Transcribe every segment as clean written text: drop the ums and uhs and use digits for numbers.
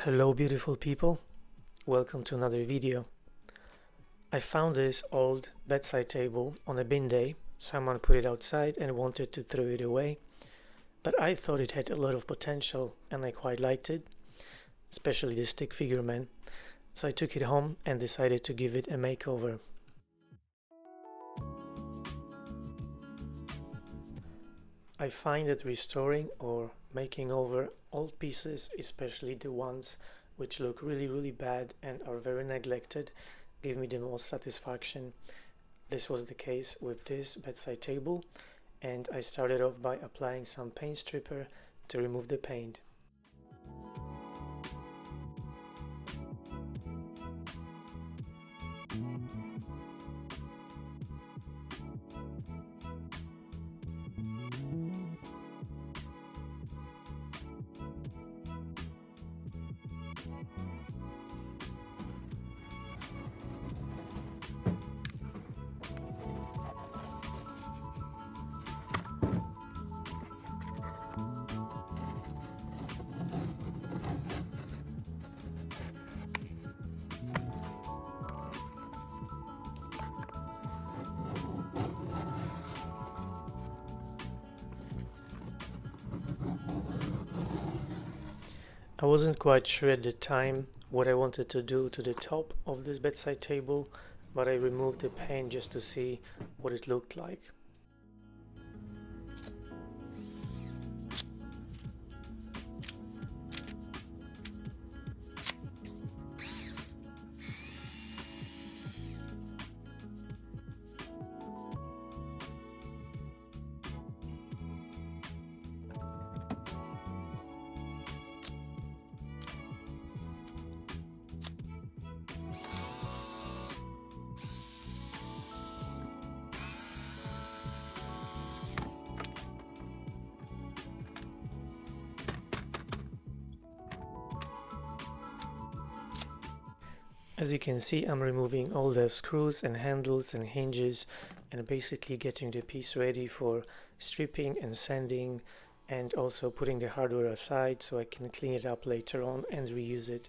Hello beautiful people, welcome to another video. I found this old bedside table on a bin day. Someone put it outside and wanted to throw it away, but I thought it had a lot of potential and I quite liked it, especially the stick figure man. So I took it home and decided to give it a makeover. I find that restoring or making over old pieces, especially the ones which look really bad and are very neglected, give me the most satisfaction. This was the case with this bedside table, and I started off by applying some paint stripper to remove the paint. I wasn't quite sure at the time what I wanted to do to the top of this bedside table, but I removed the paint just to see what it looked like. As you can see, I'm removing all the screws and handles and hinges and basically getting the piece ready for stripping and sanding, and also putting the hardware aside so I can clean it up later on and reuse it.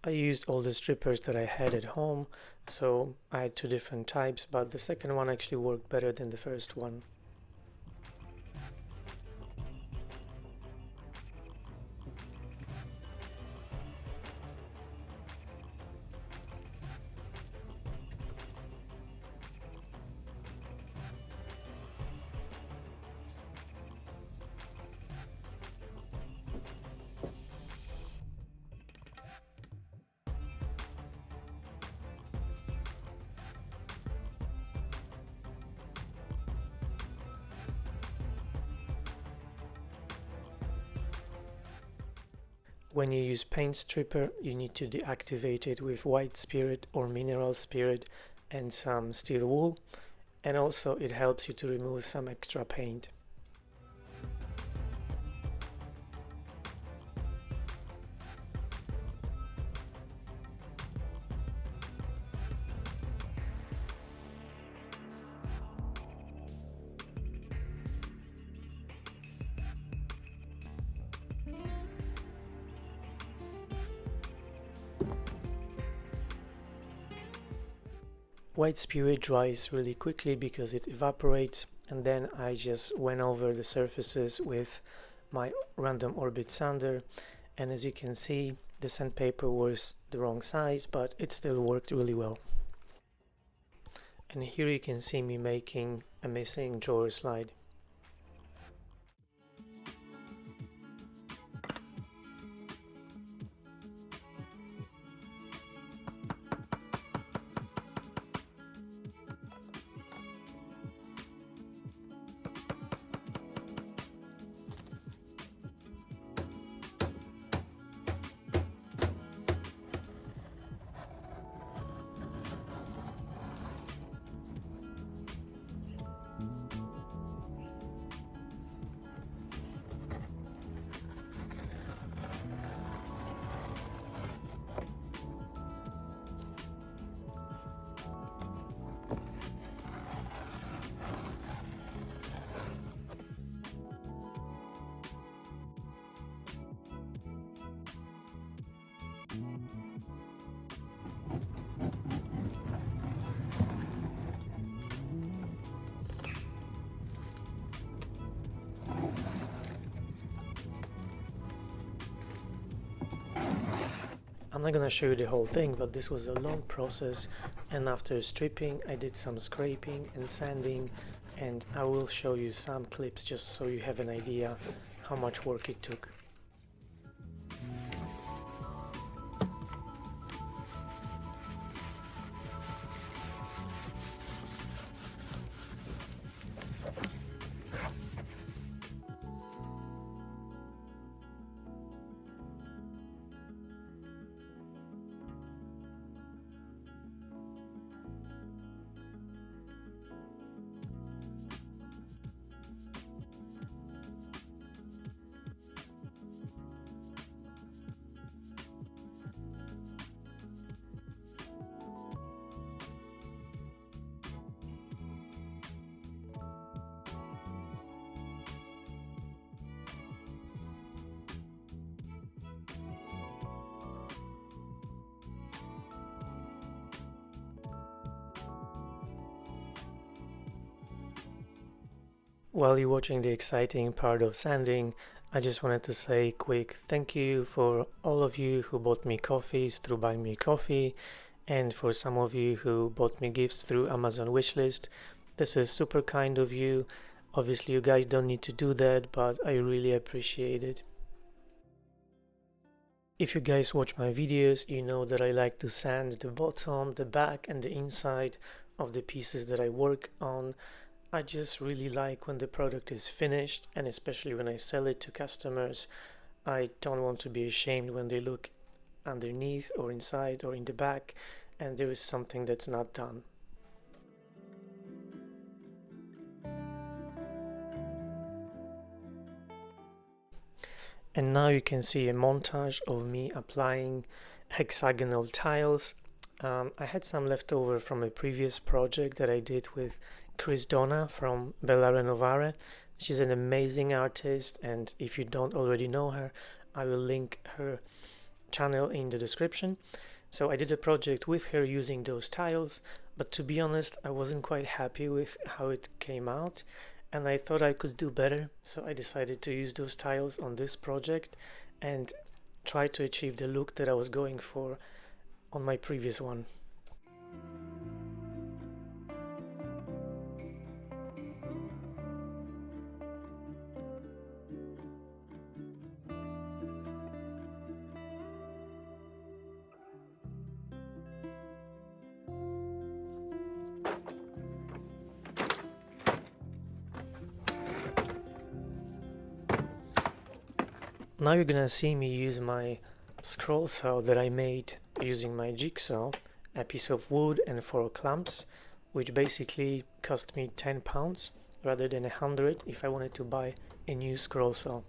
I used all the strippers that I had at home, so I had two different types, but the second one actually worked better than the first one. When you use paint stripper, you need to deactivate it with white spirit or mineral spirit and some steel wool, and also it helps you to remove some extra paint. White spirit dries really quickly because it evaporates, and then I just went over the surfaces with my random orbit sander, and as you can see, the sandpaper was the wrong size, but it still worked really well. And here you can see me making a missing drawer slide. I'm not gonna show you the whole thing, but this was a long process, and after stripping I did some scraping and sanding, and I will show you some clips just so you have an idea how much work it took. While you're watching the exciting part of sanding, I just wanted to say a quick thank you for all of you who bought me coffees through Buy Me Coffee, and for some of you who bought me gifts through Amazon wishlist. This is super kind of you. Obviously you guys don't need to do that, but I really appreciate it. If you guys watch my videos, you know that I like to sand the bottom, the back and the inside of the pieces that I work on. I just really like when the product is finished, and especially when I sell it to customers. I don't want to be ashamed when they look underneath or inside or in the back and there is something that's not done. And now you can see a montage of me applying hexagonal tiles. I had some left over from a previous project that I did with Chris Donna from BellaRenovare. She's an amazing artist, and if you don't already know her, I will link her channel in the description. So I did a project with her using those tiles, but to be honest, I wasn't quite happy with how it came out, and I thought I could do better, so I decided to use those tiles on this project and try to achieve the look that I was going for on my previous one. Now you're gonna see me use my scroll saw that I made using my jigsaw, a piece of wood and 4 clamps, which basically cost me £10 rather than 100 if I wanted to buy a new scroll saw.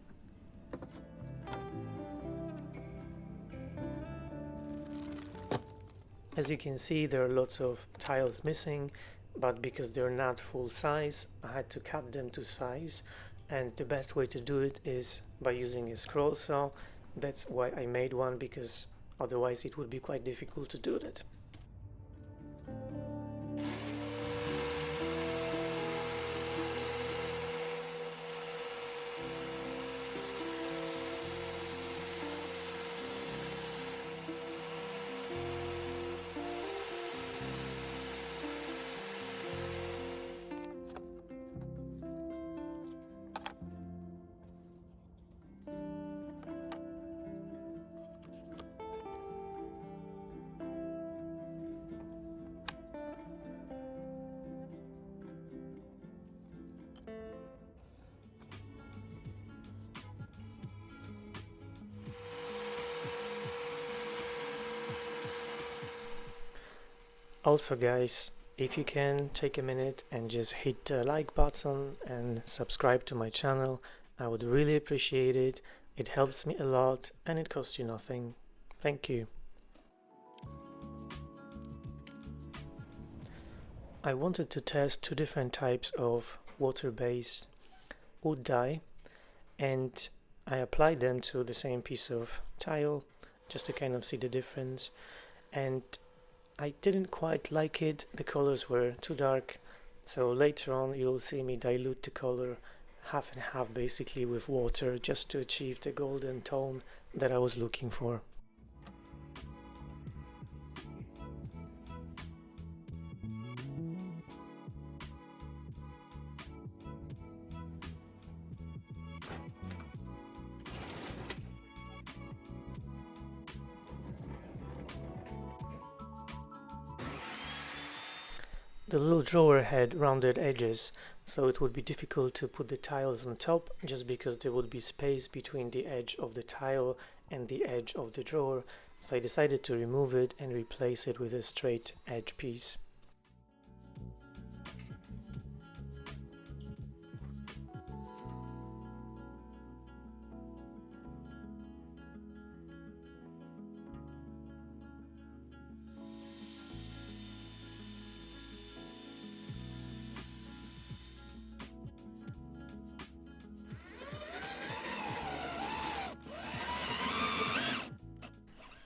As you can see, there are lots of tiles missing, but because they're not full size, I had to cut them to size, and the best way to do it is by using a scroll saw. That's why I made one, because otherwise it would be quite difficult to do that. Also guys, if you can take a minute and just hit the like button and subscribe to my channel, I would really appreciate it. It helps me a lot and it costs you nothing. Thank you. I wanted to test 2 different types of water-based wood dye, and I applied them to the same piece of tile just to kind of see the difference, and I didn't quite like it. The colors were too dark, so later on you'll see me dilute the color half and half basically with water, just to achieve the golden tone that I was looking for. The little drawer had rounded edges, so it would be difficult to put the tiles on top just because there would be space between the edge of the tile and the edge of the drawer, so I decided to remove it and replace it with a straight edge piece.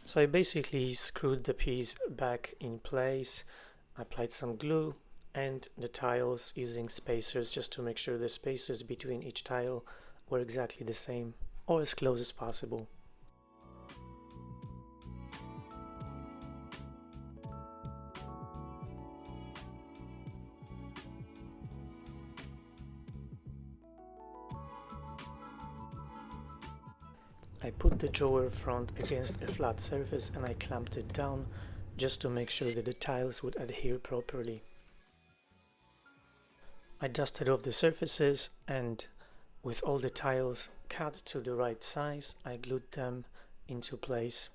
So I basically screwed the piece back in place, applied some glue and the tiles using spacers just to make sure the spaces between each tile were exactly the same or as close as possible. I put the drawer front against a flat surface and I clamped it down just to make sure that the tiles would adhere properly. I dusted off the surfaces and with all the tiles cut to the right size, I glued them into place.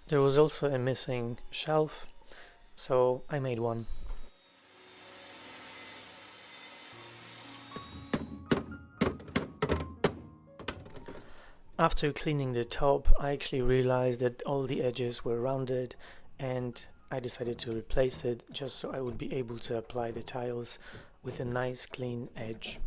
There was also a missing shelf, so I made one. After cleaning the top, I actually realized that all the edges were rounded and I decided to replace it just so I would be able to apply the tiles with a nice clean edge.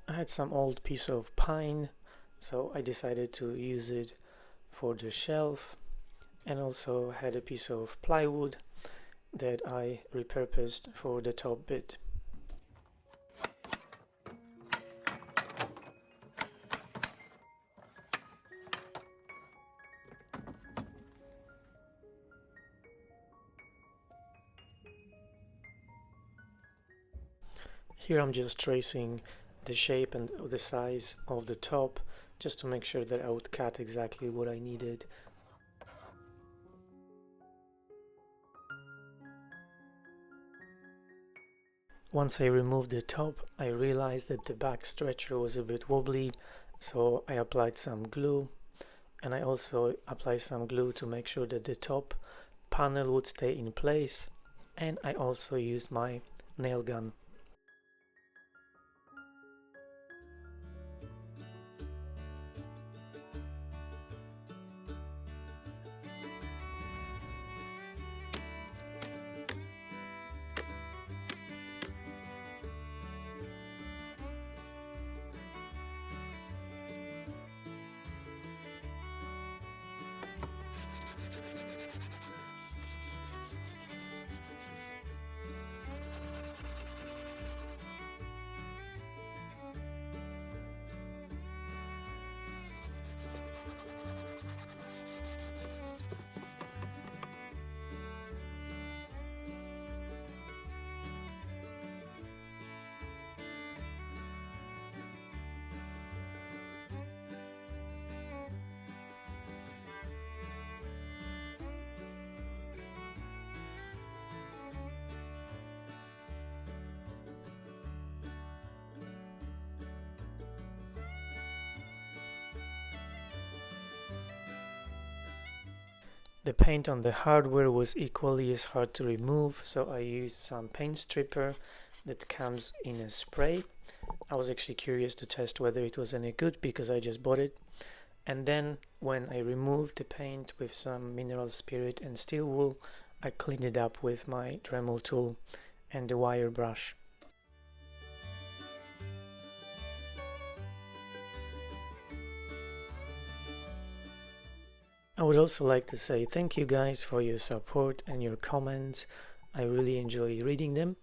I had some old piece of pine, so I decided to use it for the shelf, and also had a piece of plywood that I repurposed for the top bit. Here I'm just tracing the shape and the size of the top just to make sure that I would cut exactly what I needed. Once I removed the top, I realized that the back stretcher was a bit wobbly, so I applied some glue, and I also applied some glue to make sure that the top panel would stay in place, and I also used my nail gun. The paint on the hardware was equally as hard to remove, so I used some paint stripper that comes in a spray. I was actually curious to test whether it was any good because I just bought it. And then when I removed the paint with some mineral spirit and steel wool, I cleaned it up with my Dremel tool and the wire brush. I would also like to say thank you guys for your support and your comments. I really enjoy reading them,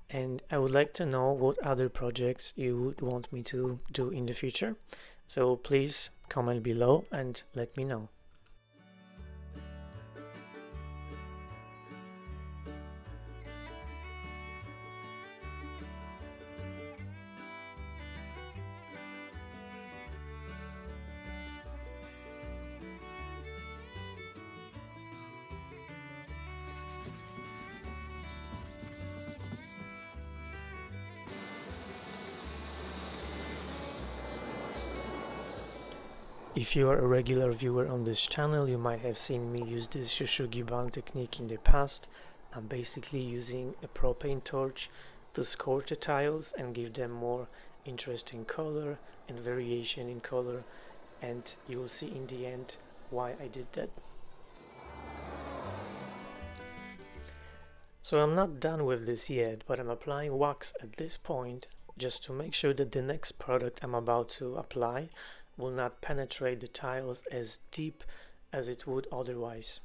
and I would like to know what other projects you would want me to do in the future. So please comment below and let me know. If you are a regular viewer on this channel, you might have seen me use this Shushugiban technique in the past. I'm basically using a propane torch to scorch the tiles and give them more interesting color and variation in color, and you will see in the end why I did that. So I'm not done with this yet, but I'm applying wax at this point just to make sure that the next product I'm about to apply will not penetrate the tiles as deep as it would otherwise.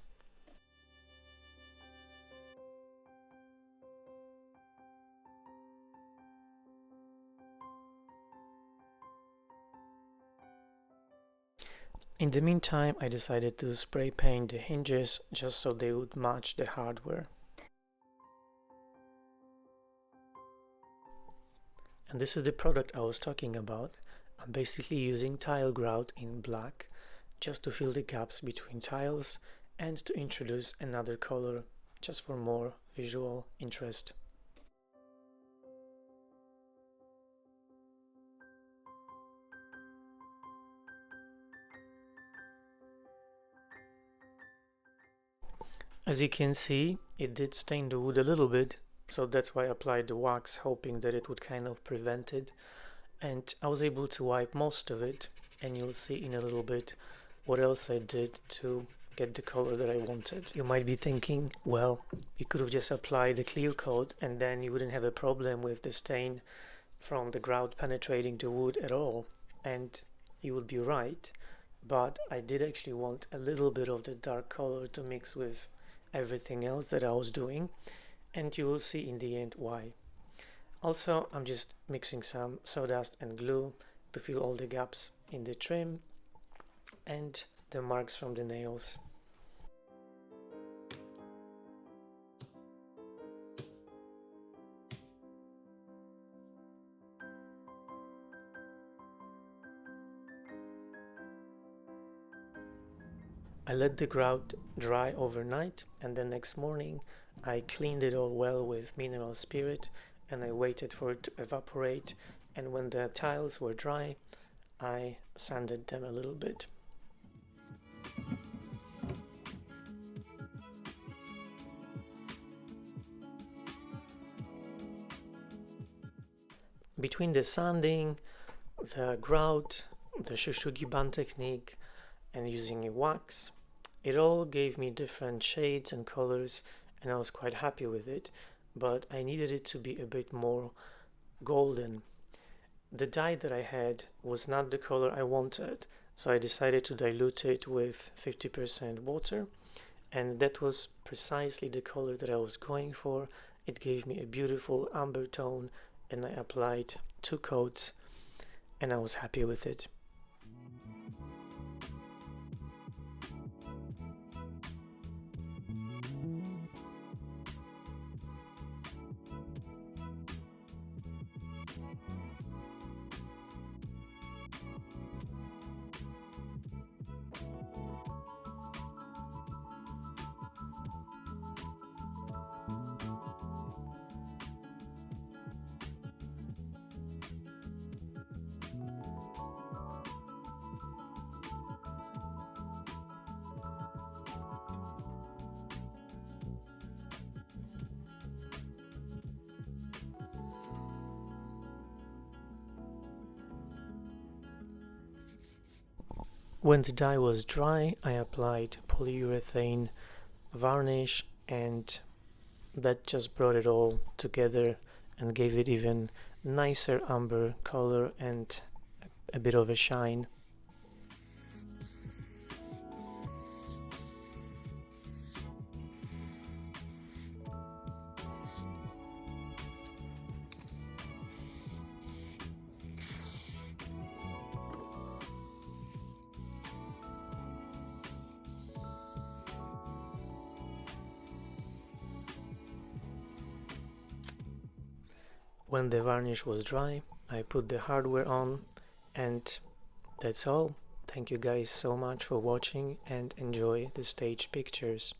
In the meantime, I decided to spray paint the hinges just so they would match the hardware. And this is the product I was talking about. I'm basically using tile grout in black just to fill the gaps between tiles and to introduce another color just for more visual interest. As you can see, it did stain the wood a little bit, so that's why I applied the wax, hoping that it would kind of prevent it. And I was able to wipe most of it, and you'll see in a little bit what else I did to get the color that I wanted. You might be thinking, well, you could have just applied the clear coat and then you wouldn't have a problem with the stain from the grout penetrating the wood at all, and you would be right, but I did actually want a little bit of the dark color to mix with everything else that I was doing, and you will see in the end why. Also, I'm just mixing some sawdust and glue to fill all the gaps in the trim and the marks from the nails. I let the grout dry overnight, and the next morning I cleaned it all well with mineral spirit, and I waited for it to evaporate, and when the tiles were dry I sanded them a little bit. Between the sanding, the grout, the Shushugiban technique, and using a wax, it all gave me different shades and colors, and I was quite happy with it, but I needed it to be a bit more golden. The dye that I had was not the color I wanted, so I decided to dilute it with 50% water, and that was precisely the color that I was going for. It gave me a beautiful amber tone, and I applied 2 coats, and I was happy with it. When the dye was dry, I applied polyurethane varnish and that just brought it all together and gave it even nicer umber color and a bit of a shine. When the varnish was dry, I put the hardware on, and that's all. Thank you guys so much for watching, and enjoy the stage pictures.